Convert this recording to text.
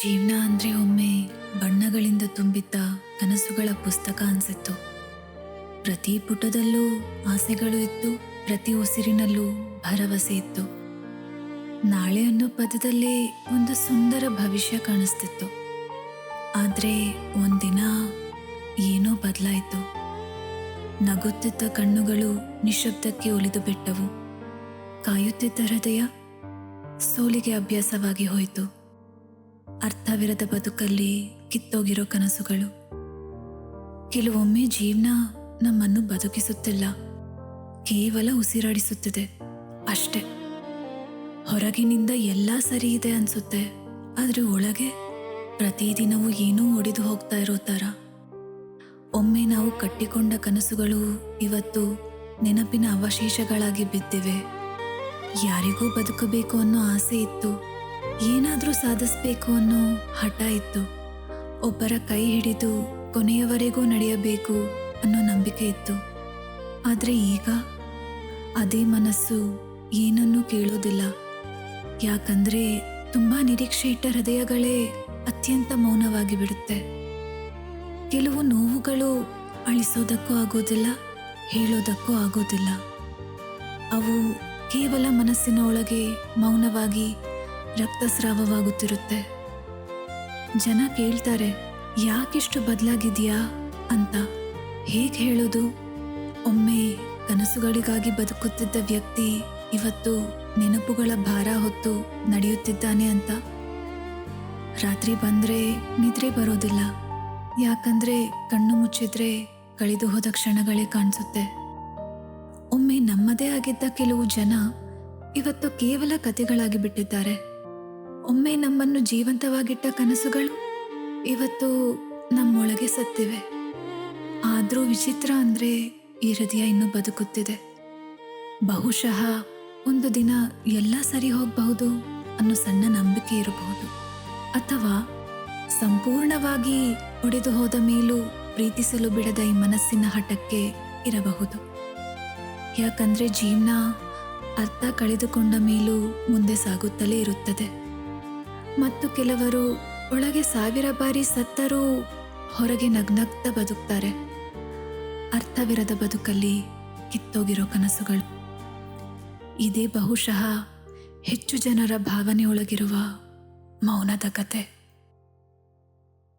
ಜೀವನ ಅಂದ್ರೆ ಒಮ್ಮೆ ಬಣ್ಣಗಳಿಂದ ತುಂಬಿದ್ದ ಕನಸುಗಳ ಪುಸ್ತಕ ಅನ್ಸಿತ್ತು. ಪ್ರತಿ ಪುಟದಲ್ಲೂ ಆಸೆಗಳು ಇತ್ತು, ಪ್ರತಿ ಉಸಿರಿನಲ್ಲೂ ಭರವಸೆ ಇತ್ತು. ನಾಳೆ ಅನ್ನೋ ಪದದಲ್ಲಿ ಒಂದು ಸುಂದರ ಭವಿಷ್ಯ ಕಾಣಿಸ್ತಿತ್ತು. ಆದ್ರೆ ಒಂದಿನ ಏನೋ ಬದಲಾಯಿತು. ನಗುತ್ತಿದ್ದ ಕಣ್ಣುಗಳು ನಿಶಬ್ದಕ್ಕೆ ಒಲಿದು ಬಿಟ್ಟವು. ಕಾಯುತ್ತಿದ್ದ ಹೃದಯ ಸೋಲಿಗೆ ಅಭ್ಯಾಸವಾಗಿ ಹೋಯಿತು. ಅರ್ಥವಿರದ ಬದುಕಲ್ಲಿ ಕಿತ್ತೋಗಿರೋ ಕನಸುಗಳು. ಕೆಲವೊಮ್ಮೆ ಜೀವನ ನಮ್ಮನ್ನು ಬದುಕಿಸುತ್ತಿಲ್ಲ, ಕೇವಲ ಉಸಿರಾಡಿಸುತ್ತಿದೆ ಅಷ್ಟೆ. ಹೊರಗಿನಿಂದ ಎಲ್ಲ ಸರಿ ಇದೆ ಅನ್ಸುತ್ತೆ, ಆದ್ರೆ ಒಳಗೆ ಪ್ರತಿದಿನವೂ ಏನೂ ಒಡೆದು ಹೋಗ್ತಾ ಇರೋ ಥರ. ಒಮ್ಮೆ ನಾವು ಕಟ್ಟಿಕೊಂಡ ಕನಸುಗಳು ಇವತ್ತು ನೆನಪಿನ ಅವಶೇಷಗಳಾಗಿ ಬಿದ್ದಿವೆ. ಯಾರಿಗೂ ಬದುಕಬೇಕು ಅನ್ನೋ ಆಸೆ ಇತ್ತು, ಏನಾದರೂ ಸಾಧಿಸಬೇಕು ಅನ್ನೋ ಹಠ ಇತ್ತು, ಒಬ್ಬರ ಕೈ ಹಿಡಿದು ಕೊನೆಯವರೆಗೂ ನಡೆಯಬೇಕು ಅನ್ನೋ ನಂಬಿಕೆ ಇತ್ತು. ಆದರೆ ಈಗ ಅದೇ ಮನಸ್ಸು ಏನನ್ನೂ ಕೇಳೋದಿಲ್ಲ. ಯಾಕಂದ್ರೆ ತುಂಬ ನಿರೀಕ್ಷೆ ಇಟ್ಟ ಹೃದಯಗಳೇ ಅತ್ಯಂತ ಮೌನವಾಗಿ ಬಿಡುತ್ತೆ. ಕೆಲವು ನೋವುಗಳು ಅಳಿಸೋದಕ್ಕೂ ಆಗೋದಿಲ್ಲ, ಹೇಳೋದಕ್ಕೂ ಆಗೋದಿಲ್ಲ. ಅವು ಕೇವಲ ಮನಸ್ಸಿನ ಒಳಗೆ ಮೌನವಾಗಿ ರಕ್ತಸ್ರಾವವಾಗುತ್ತಿರುತ್ತೆ. ಜನ ಕೇಳ್ತಾರೆ, ಯಾಕಿಷ್ಟು ಬದಲಾಗಿದೆಯಾ ಅಂತ. ಹೇಗೆ ಹೇಳೋದು? ಒಮ್ಮೆ ಕನಸುಗಳಿಗಾಗಿ ಬದುಕುತ್ತಿದ್ದ ವ್ಯಕ್ತಿ ಇವತ್ತು ನೆನಪುಗಳ ಭಾರ ಹೊತ್ತು ನಡೆಯುತ್ತಿದ್ದಾನೆ ಅಂತ. ರಾತ್ರಿ ಬಂದ್ರೆ ನಿದ್ರೆ ಬರೋದಿಲ್ಲ, ಯಾಕಂದ್ರೆ ಕಣ್ಣು ಮುಚ್ಚಿದ್ರೆ ಕಳೆದು ಹೋದ ಕ್ಷಣಗಳೇ ಕಾಣಿಸುತ್ತೆ. ಒಮ್ಮೆ ನಮ್ಮದೇ ಆಗಿದ್ದ ಕೆಲವು ಜನ ಇವತ್ತು ಕೇವಲ ಕಥೆಗಳಾಗಿ ಬಿಟ್ಟಿದ್ದಾರೆ. ಒಮ್ಮೆ ನಮ್ಮನ್ನು ಜೀವಂತವಾಗಿಟ್ಟ ಕನಸುಗಳು ಇವತ್ತು ನಮ್ಮೊಳಗೆ ಸತ್ತಿವೆ. ಆದರೂ ವಿಚಿತ್ರ ಅಂದ್ರೆ ಈ ಹೃದಯ ಇನ್ನೂ ಬದುಕುತ್ತಿದೆ. ಬಹುಶಃ ಒಂದು ದಿನ ಎಲ್ಲ ಸರಿ ಹೋಗಬಹುದು ಅನ್ನೋ ಸಣ್ಣ ನಂಬಿಕೆ ಇರಬಹುದು, ಅಥವಾ ಸಂಪೂರ್ಣವಾಗಿ ಒಡೆದು ಹೋದ ಮೇಲೂ ಪ್ರೀತಿಸಲು ಬಿಡದ ಈ ಮನಸ್ಸಿನ ಹಠಕ್ಕೆ ಇರಬಹುದು. ಯಾಕಂದ್ರೆ ಜೀವನ ಅರ್ಥ ಕಳೆದುಕೊಂಡ ಮೇಲೂ ಮುಂದೆ ಸಾಗುತ್ತಲೇ ಇರುತ್ತದೆ. ಮತ್ತು ಕೆಲವರು ಒಳಗೆ 1000 ಬಾರಿ ಸತ್ತರೂ ಹೊರಗೆ ನಗ್ನಗ್ತಾ ಬದುಕ್ತಾರೆ. ಅರ್ಥವಿರದ ಬದುಕಲ್ಲಿ ಕಿತ್ತೋಗಿರೋ ಕನಸುಗಳು. ಇದೇ ಬಹುಶಃ ಹೆಚ್ಚು ಜನರ ಭಾವನೆಯೊಳಗಿರುವ ಮೌನದ ಕತೆ.